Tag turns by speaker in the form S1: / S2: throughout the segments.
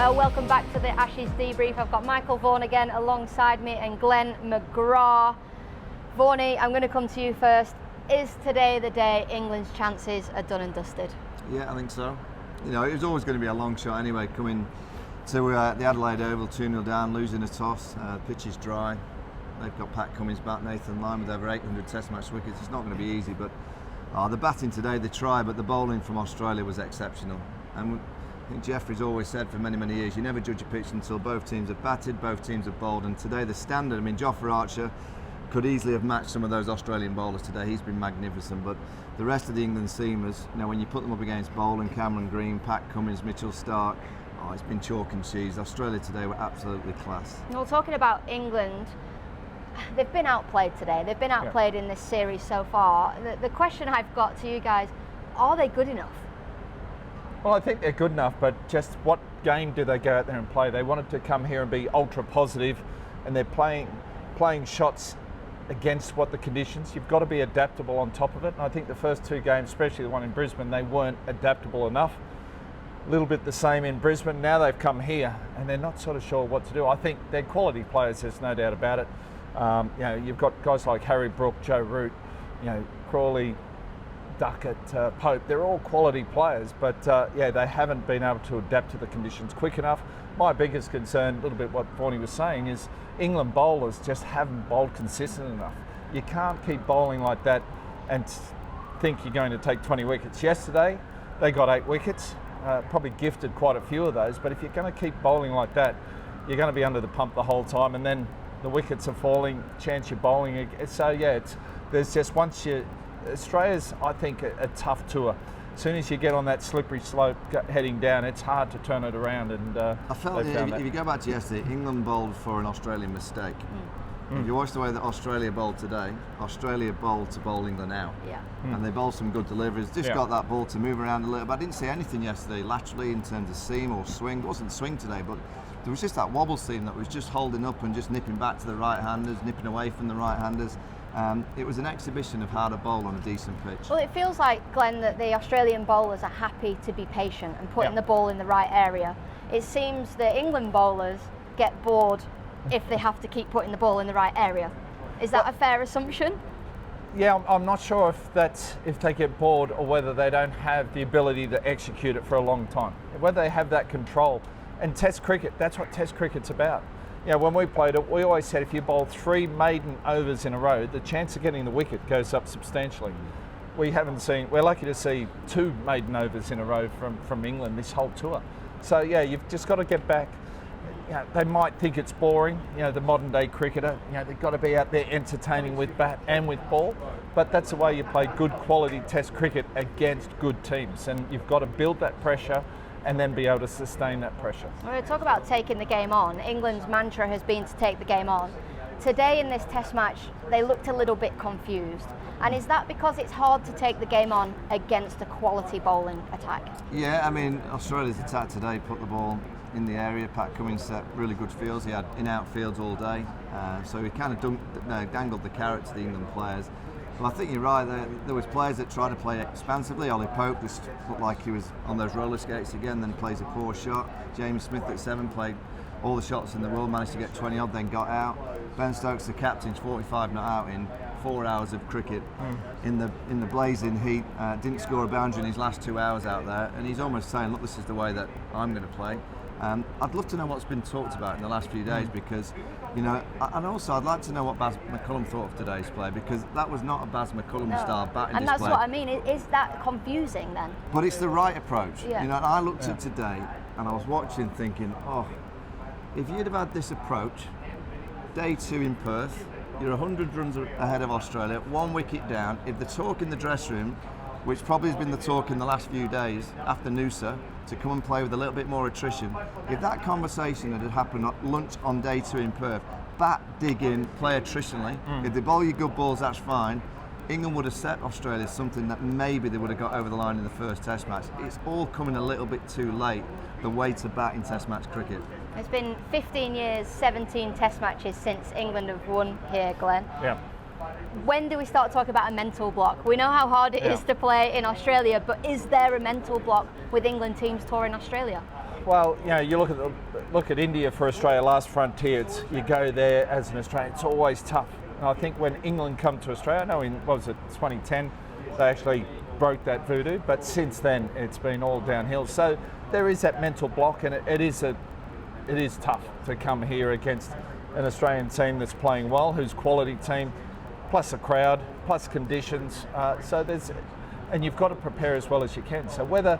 S1: Hello, welcome back to the Ashes Debrief. I've got Michael Vaughan again alongside me and Glenn McGrath. Vaughanie, I'm going to come to you first. Is today the day England's chances are done and dusted?
S2: Yeah, I think so. You know, it was always going to be a long shot anyway, coming to the Adelaide Oval, 2-0 down, losing a toss. The pitch is dry. They've got Pat Cummins back, Nathan Lyon with over 800 Test match wickets. It's not going to be easy, but the batting today, they try, but the bowling from Australia was exceptional. And I think Jeffrey's always said for many, many years, you never judge a pitch until both teams have batted, both teams have bowled, and today the standard, I mean, Jofra Archer could easily have matched some of those Australian bowlers today. He's been magnificent, but the rest of the England seamers, you know, when you put them up against Boland, Cameron Green, Pat Cummins, Mitchell Starc, it's been chalk and cheese. Australia today were absolutely class.
S1: Well, talking about England, they've been outplayed today. They've been outplayed in this series so far. The question I've got to you guys, are they good enough?
S3: Well, I think they're good enough, but just what game do they go out there and play? They wanted to come here and be ultra positive, and they're playing shots against what the conditions. You've got to be adaptable on top of it. And I think the first two games, especially the one in Brisbane, they weren't adaptable enough. A little bit the same in Brisbane. Now they've come here and they're not sort of sure what to do. I think they're quality players, there's no doubt about it. You know, you've got guys like Harry Brook, Joe Root, you know, Crawley, Duckett, Pope. They're all quality players, but yeah, they haven't been able to adapt to the conditions quick enough. My biggest concern, a little bit what Vaughanie was saying, is England bowlers just haven't bowled consistent enough. You can't keep bowling like that and think you're going to take 20 wickets. Yesterday, they got 8 wickets, probably gifted quite a few of those, but if you're going to keep bowling like that, you're going to be under the pump the whole time, and then the wickets are falling, chance you're bowling. So yeah, there's just Australia's, I think, a tough tour. As soon as you get on that slippery slope heading down, it's hard to turn it around. And
S2: I felt if you go back to yesterday, England bowled for an Australian mistake. If you watch the way that Australia bowled today, Australia bowled to bowl England out.
S1: Yeah.
S2: And they bowled some good deliveries, just got that ball to move around a little bit. I didn't see anything yesterday laterally in terms of seam or swing. It wasn't swing today, but there was just that wobble seam that was just holding up and just nipping back to the right-handers, nipping away from the right-handers. It was an exhibition of how to bowl on a decent pitch.
S1: Well, it feels like, Glenn, that the Australian bowlers are happy to be patient and putting the ball in the right area. It seems that England bowlers get bored if they have to keep putting the ball in the right area. Is that a fair assumption?
S3: Yeah, I'm not sure if they get bored or whether they don't have the ability to execute it for a long time. Whether they have that control. And Test cricket, that's what Test cricket's about. You know, when we played it, we always said if you bowl 3 maiden overs in a row, the chance of getting the wicket goes up substantially. We're lucky to see 2 maiden overs in a row from England this whole tour. So yeah, you've just got to get back. You know, they might think it's boring, you know, the modern day cricketer, you know, they've got to be out there entertaining with bat and with ball, but that's the way you play good quality Test cricket against good teams, and you've got to build that pressure and then be able to sustain that pressure.
S1: We're going to talk about taking the game on. England's mantra has been to take the game on. Today in this Test match, they looked a little bit confused. And is that because it's hard to take the game on against a quality bowling attack?
S2: Yeah, I mean, Australia's attack today put the ball in the area. Pat Cummins set really good fields. He had in-out fields all day. So he kind of dangled the carrot to the England players. Well, I think you're right. There was players that tried to play expansively. Ollie Pope just looked like he was on those roller skates again, then plays a poor shot. James Smith at 7 played all the shots in the world, managed to get 20 odd, then got out. Ben Stokes, the captain's 45 not out in 4 hours of cricket in the blazing heat. Didn't score a boundary in his last 2 hours out there, and he's almost saying, look, this is the way that I'm going to play. I'd love to know what's been talked about in the last few days, because, you know, and also I'd like to know what Baz McCullum thought of today's play, because that was not a Baz McCullum style batting display.
S1: And that's what I mean. Is that confusing then?
S2: But it's the right approach.
S1: Yeah.
S2: You know, I looked at today and I was watching thinking, oh, if you'd have had this approach, day 2 in Perth, you're 100 runs ahead of Australia, 1 wicket down. If the talk in the dressing room, which probably has been the talk in the last few days after Noosa, to come and play with a little bit more attrition. If that conversation had happened at lunch on day 2 in Perth, bat, dig in, play attritionally, if they bowl you good balls, that's fine. England would have set Australia something that maybe they would have got over the line in the first Test match. It's all coming a little bit too late, the way to bat in Test match cricket.
S1: It's been 15 years, 17 Test matches since England have won here, Glenn.
S3: Yeah.
S1: When do we start talking about a mental block? We know how hard it is to play in Australia, but is there a mental block with England teams touring Australia?
S3: Well, you look at India for Australia, last frontier. You go there as an Australian. It's always tough. And I think when England come to Australia, I know in 2010, they actually broke that voodoo. But since then, it's been all downhill. So there is that mental block, and it is tough to come here against an Australian team that's playing well, who's quality team, plus a crowd, plus conditions. And you've got to prepare as well as you can. So whether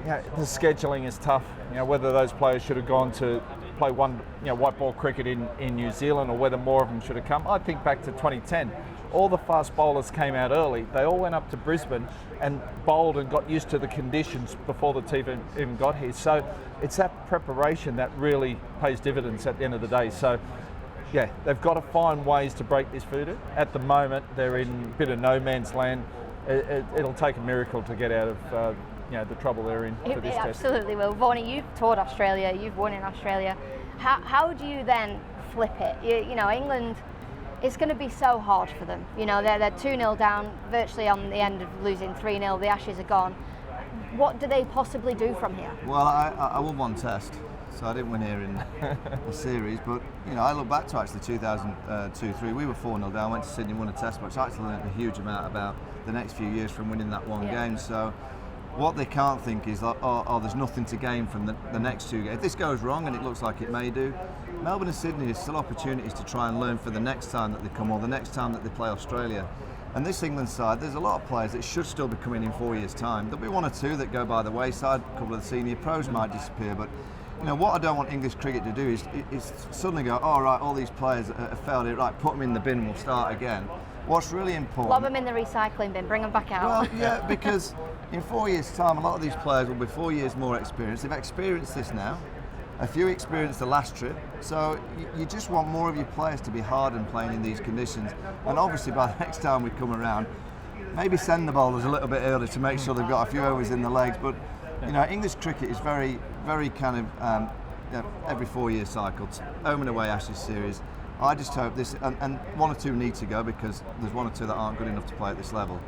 S3: the scheduling is tough, whether those players should have gone to play white ball cricket in New Zealand, or whether more of them should have come. I think back to 2010, all the fast bowlers came out early. They all went up to Brisbane and bowled and got used to the conditions before the team even got here. So it's that preparation that really pays dividends at the end of the day. So they've got to find ways to break this voodoo. At the moment, they're in a bit of no man's land. It'll take a miracle to get out of the trouble they're in for this test.
S1: Absolutely will. Vaughan, you've toured Australia, you've won in Australia. How do you then flip it? England, it's going to be so hard for them. They're 2-0 down, virtually on the end of losing 3-0. The Ashes are gone. What do they possibly do from here?
S2: Well, I won one test, so I didn't win here in the series. But I look back to actually 2002-3. We were 4-0 down, went to Sydney, won a test match. I actually learned a huge amount about the next few years from winning that one game. So what they can't think is, there's nothing to gain from the next two games. If this goes wrong, and it looks like it may do, Melbourne and Sydney is still opportunities to try and learn for the next time that they come, or the next time that they play Australia. And this England side, there's a lot of players that should still be coming in 4 years' time. There'll be one or two that go by the wayside, a couple of the senior pros might disappear, but what I don't want English cricket to do is suddenly go, right, all these players have failed it, right, put them in the bin, we'll start again. What's really important...
S1: Lob them in the recycling bin, bring them back out.
S2: Well, yeah, because in 4 years' time, a lot of these players will be 4 years more experienced. They've experienced this now. A few experienced the last trip. So you just want more of your players to be hardened playing in these conditions. And obviously by the next time we come around, maybe send the bowlers a little bit early to make sure they've got a few overs in the legs. But, English cricket is very, very kind of every 4 year cycle. Home and away Ashes series. I just hope this, and one or two need to go because there's one or two that aren't good enough to play at this level.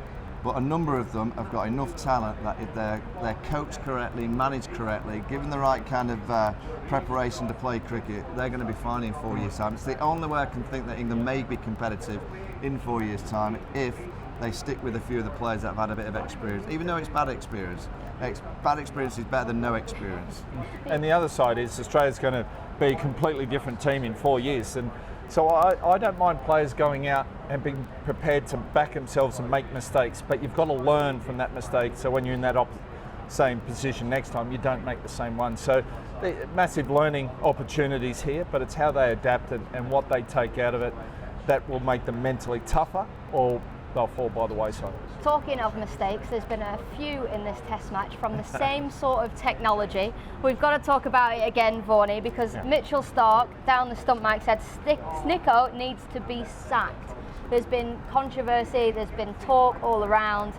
S2: But a number of them have got enough talent that if they're coached correctly, managed correctly, given the right kind of preparation to play cricket, they're going to be fine in 4 years' time. It's the only way I can think that England may be competitive in 4 years' time if they stick with a few of the players that have had a bit of experience, even though it's bad experience. Bad experience is better than no experience.
S3: And the other side is Australia's going to be a completely different team in 4 years. And so I don't mind players going out and being prepared to back themselves and make mistakes, but you've got to learn from that mistake, so when you're in that same position next time, you don't make the same one. So massive learning opportunities here, but it's how they adapt and what they take out of it that will make them mentally tougher, or they'll fall by the wayside.
S1: Talking of mistakes, there's been a few in this test match from the same sort of technology. We've got to talk about it again, Vaughanie, because Mitchell Starc down the stump mic said Snicko needs to be sacked. There's been controversy, there's been talk all around.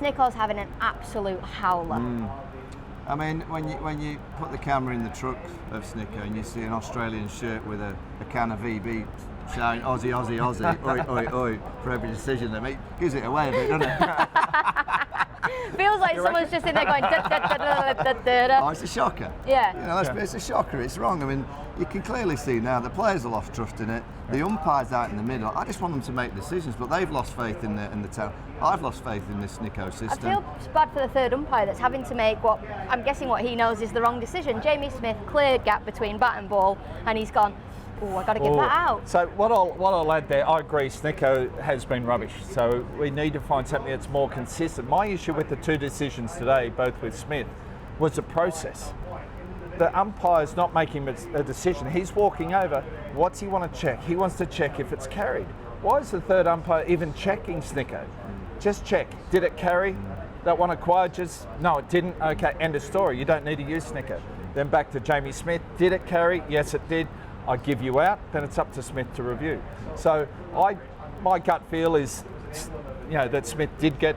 S1: Snicko's having an absolute howler.
S2: I mean, when you put the camera in the truck of Snicko and you see an Australian shirt with a can of VB shouting Aussie, Aussie, Aussie, oi, oi, oi, for every decision they make, gives it away a bit, doesn't it?
S1: Feels like someone's just in there going da da da da da da da.
S2: Oh, it's a shocker.
S1: Yeah.
S2: It's a shocker. It's wrong. I mean, you can clearly see now the players have lost trust in it. The umpires out in the middle. I just want them to make decisions, but they've lost faith in the town. I've lost faith in this Snicko system.
S1: I feel bad for the third umpire that's having to make what I'm guessing what he knows is the wrong decision. Jamie Smith, clear gap between bat and ball, and he's gone, oh, I've got to give that out.
S3: So what I'll add there, I agree, Snicko has been rubbish. So we need to find something that's more consistent. My issue with the two decisions today, both with Smith, was the process. The umpire's not making a decision. He's walking over. What's he want to check? He wants to check if it's carried. Why is the third umpire even checking Snicko? Just check. Did it carry? That one acquired? No, it didn't. Okay, end of story. You don't need to use Snicko. Then back to Jamie Smith. Did it carry? Yes, it did. I give you out. Then it's up to Smith to review. So my gut feel is, that Smith did get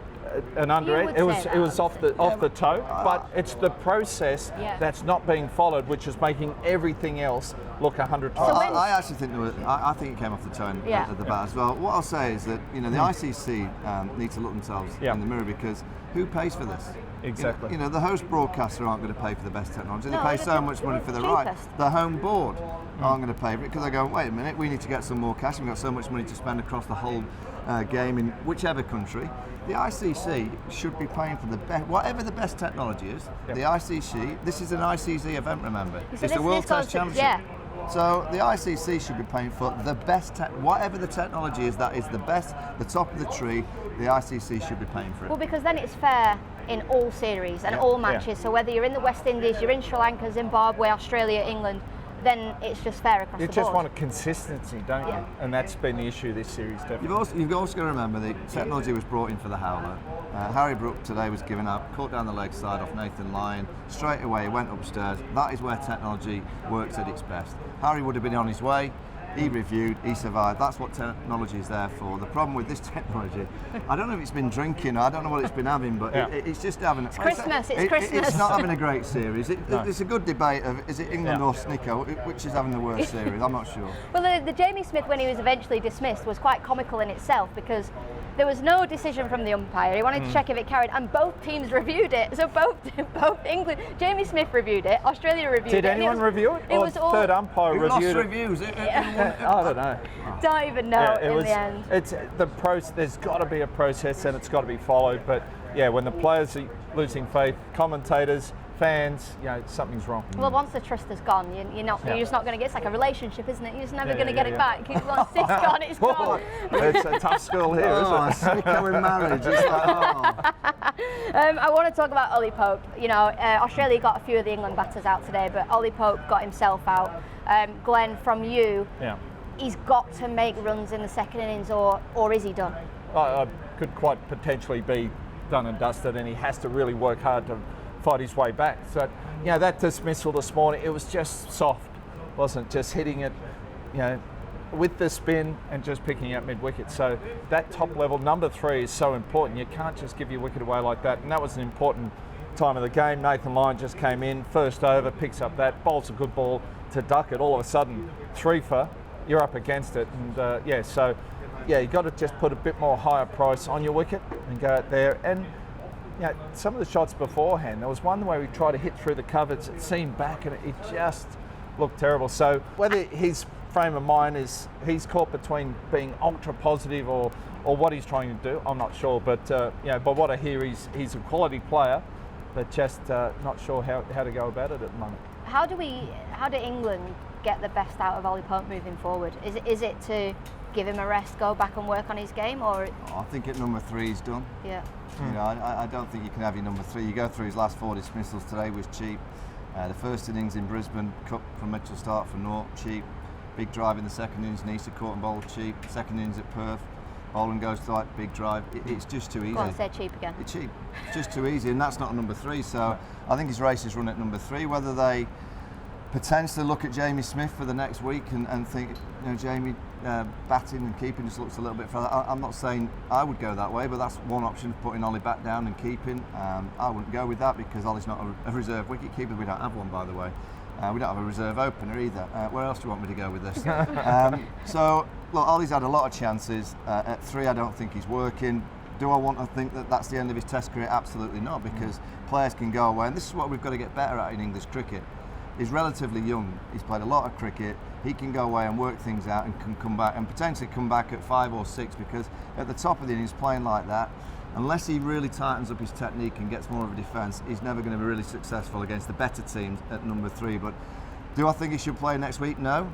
S3: an underhand. It was off the toe, but it's the process that's not being followed, which is making everything else look 100
S1: So
S3: times.
S1: when-
S2: I actually think I think it came off the tone at the bat as well. What I'll say is that the ICC need to look themselves in the mirror, because who pays for this?
S3: Exactly.
S2: The host broadcaster aren't going to pay for the best technology. They
S1: No,
S2: pay
S1: they're
S2: so much money for the right.
S1: cheapest.
S2: The home board aren't going to pay for it because they go, wait a minute, we need to get some more cash. We've got so much money to spend across the whole game in whichever country. The ICC should be paying for the best, whatever the best technology is.
S3: Yep.
S2: The ICC, this is an ICC event, remember?
S1: So
S2: It's
S1: this
S2: the World
S1: goes
S2: Test
S1: to-
S2: Championship.
S1: yeah.
S2: So the ICC should be paying for the best, whatever the technology is that is the best, the top of the tree, the ICC should be paying for it.
S1: Well, because then it's fair in all series and all matches. So whether you're in the West Indies, you're in Sri Lanka, Zimbabwe, Australia, England, then it's just fair across
S3: You
S1: the
S3: just
S1: board.
S3: want a consistency, don't you? And that's been the issue this series, definitely.
S2: You've also got to remember the technology was brought in for the howler. Harry Brook today was given up, caught down the leg side off Nathan Lyon, straight away went upstairs. That is where technology works at its best. Harry would have been on his way, he reviewed, he survived. That's what technology is there for. The problem with this technology, I don't know if it's been drinking, I don't know what it's been having, but it's just having...
S1: It's Christmas, it's Christmas.
S2: It's not having a great series. It's a good debate of, is it England or Snicko, which is having the worst series, I'm not sure.
S1: Well, the Jamie Smith, when he was eventually dismissed, was quite comical in itself, because there was no decision from the umpire. He wanted to check if it carried, and both teams reviewed it. So both England, Jamie Smith reviewed it, Australia reviewed it.
S3: Did anyone review it?
S1: It
S3: Or
S1: was all,
S3: third umpire
S2: Who
S3: reviewed
S2: lost
S3: it?
S2: reviews?
S3: I don't know.
S1: don't even know in the end.
S3: It's the process. There's got to be a process, and it's got to be followed. But yeah, when the players are losing faith, commentators, fans, something's wrong.
S1: Well, once the trust is gone, you're just not going to get. It's like a relationship, isn't it? You're just never going to get it back. Once it's gone, it's gone.
S3: It's a tough school here, isn't it?
S2: Snicko in marriage, it's like,
S1: I want to talk about Ollie Pope. Australia got a few of the England batters out today, but Ollie Pope got himself out. Glenn, from you, he's got to make runs in the second innings, or is he done?
S3: I could quite potentially be done and dusted, and he has to really work hard to fight his way back. So, that dismissal this morning, it was just soft, wasn't it? Just hitting it, with the spin and just picking out mid-wicket. So that top level, number 3, is so important. You can't just give your wicket away like that. And that was an important time of the game. Nathan Lyon just came in, first over, picks up that, bowls a good ball to duck it. All of a sudden, 3 for, you're up against it. And you've got to just put a bit more higher price on your wicket and go out there. And some of the shots beforehand, there was one where he tried to hit through the covers, it seemed back, and it just looked terrible. So whether his frame of mind is, he's caught between being ultra positive or what he's trying to do, I'm not sure. But by what I hear, he's a quality player, but just not sure how to go about it at the moment.
S1: How do England get the best out of Ollie Pope moving forward? Is it to give him a rest, go back and work on his game, or?
S2: I think at number 3 he's done.
S1: Yeah.
S2: I don't think you can have your number 3. You go through his last 4 dismissals today was cheap. The first innings in Brisbane, cut from Mitchell start for naught, cheap. Big drive in the second innings, Nisa caught and bowled cheap. Second innings at Perth, bowling goes to big drive. It's just too easy.
S1: Go on, say cheap again.
S2: It's cheap. It's just too easy, and that's not a number 3. So I think his race is run at number 3. Whether they potentially look at Jamie Smith for the next week and think, Jamie batting and keeping just looks a little bit further. I'm not saying I would go that way, but that's one option, putting Ollie back down and keeping. I wouldn't go with that because Ollie's not a reserve wicket keeper. We don't have one, by the way. We don't have a reserve opener either. Where else do you want me to go with this? So, look, Ollie's had a lot of chances. At 3, I don't think he's working. Do I want to think that that's the end of his Test career? Absolutely not, because players can go away, and this is what we've got to get better at in English cricket. He's relatively young. He's played a lot of cricket. He can go away and work things out and can come back and potentially come back at 5 or 6, because at the top of the innings playing like that, unless he really tightens up his technique and gets more of a defence, he's never going to be really successful against the better teams at number 3. But do I think he should play next week? No,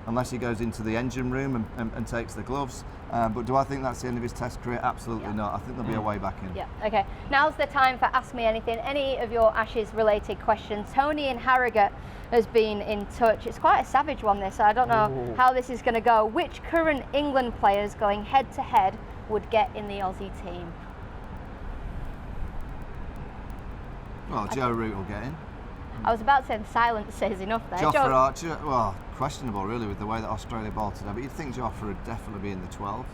S2: unless he goes into the engine room and takes the gloves. But do I think that's the end of his Test career? Absolutely not. I think there'll be a way back in.
S1: Yeah, okay. Now's the time for Ask Me Anything. Any of your Ashes related questions. Tony in Harrogate has been in touch. It's quite a savage one, this. I don't know how this is going to go. Which current England players going head to head would get in the Aussie team?
S2: Well, Joe Root will get in.
S1: I was about to say silence says enough there.
S2: Jofra Archer, well, questionable really with the way that Australia bowled today, but you'd think Jofra would definitely be in the 12.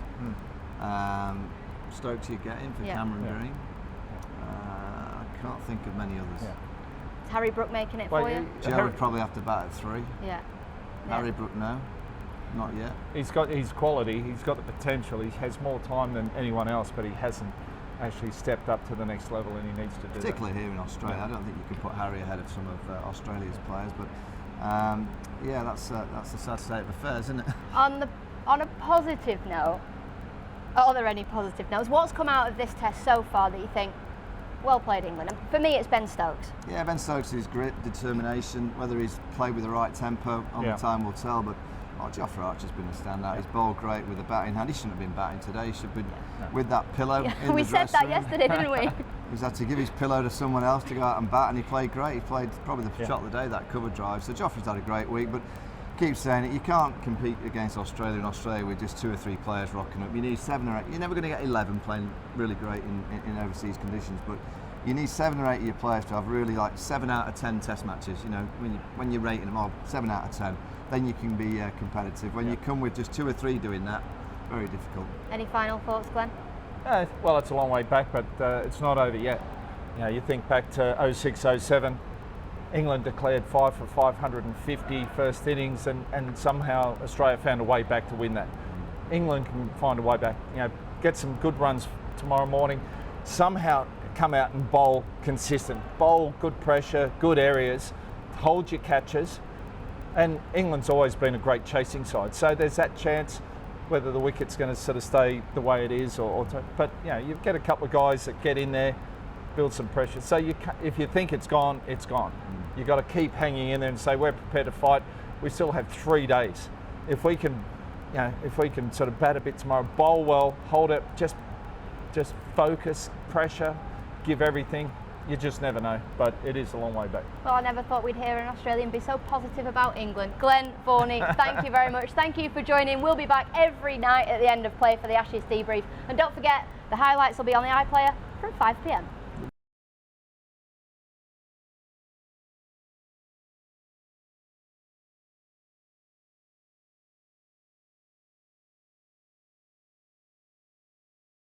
S2: Stokes you get in for Cameron Green. I can't think of many others.
S1: Is Harry Brook making it for you?
S2: Joe would probably have to bat at 3.
S1: Yeah.
S2: Harry Brook, no, not yet.
S3: He's got his quality, he's got the potential, he has more time than anyone else, but he hasn't actually stepped up to the next level, and he needs to do that.
S2: Particularly here in Australia. I don't think you can put Harry ahead of some of Australia's players, but yeah, that's the sad state of affairs, isn't it?
S1: On a positive note, are there any positive notes? What's come out of this test so far that you think, well played England? And for me, it's Ben Stokes.
S2: Yeah, Ben Stokes' grit, determination, whether he's played with the right tempo, only time will tell, but Jofra Archer's been a standout. He's bowled great with a batting hand. He shouldn't have been batting today. He should be with that pillow in
S1: we
S2: the
S1: said that
S2: room.
S1: yesterday, didn't we?
S2: He's had to give his pillow to someone else to go out and bat, and he played great. He played probably the shot of the day, that cover drive. So Joffrey's had a great week, but keep saying it, you can't compete against Australia in Australia with just 2 or 3 players rocking up. You need 7 or 8. You're never going to get 11 playing really great in overseas conditions, but you need 7 or 8 of your players to have really like 7 out of 10 test matches. You know, when you're rating them, 7 out of 10, then you can be competitive. When you come with just 2 or 3 doing that, very difficult.
S1: Any final thoughts, Glenn?
S3: Well, it's a long way back, but it's not over yet. You know, you think back to 06, 07, England declared 5 for 550 first innings, and somehow Australia found a way back to win that. England can find a way back. You know, get some good runs tomorrow morning. Somehow come out and bowl consistent. Bowl good pressure, good areas, hold your catches. And England's always been a great chasing side. So there's that chance whether the wicket's going to sort of stay the way it is but you know, you get a couple of guys that get in there, build some pressure. So if you think it's gone, it's gone. You've got to keep hanging in there and say we're prepared to fight. We still have 3 days. If we can, you know, if we can sort of bat a bit tomorrow, bowl well, hold it, just focus, pressure, give everything. You just never know, but it is a long way back.
S1: Well, I never thought we'd hear an Australian be so positive about England. Glenn, Vaughan, thank you very much. Thank you for joining. We'll be back every night at the end of play for the Ashes Debrief. And don't forget, the highlights will be on the iPlayer from 5 p.m.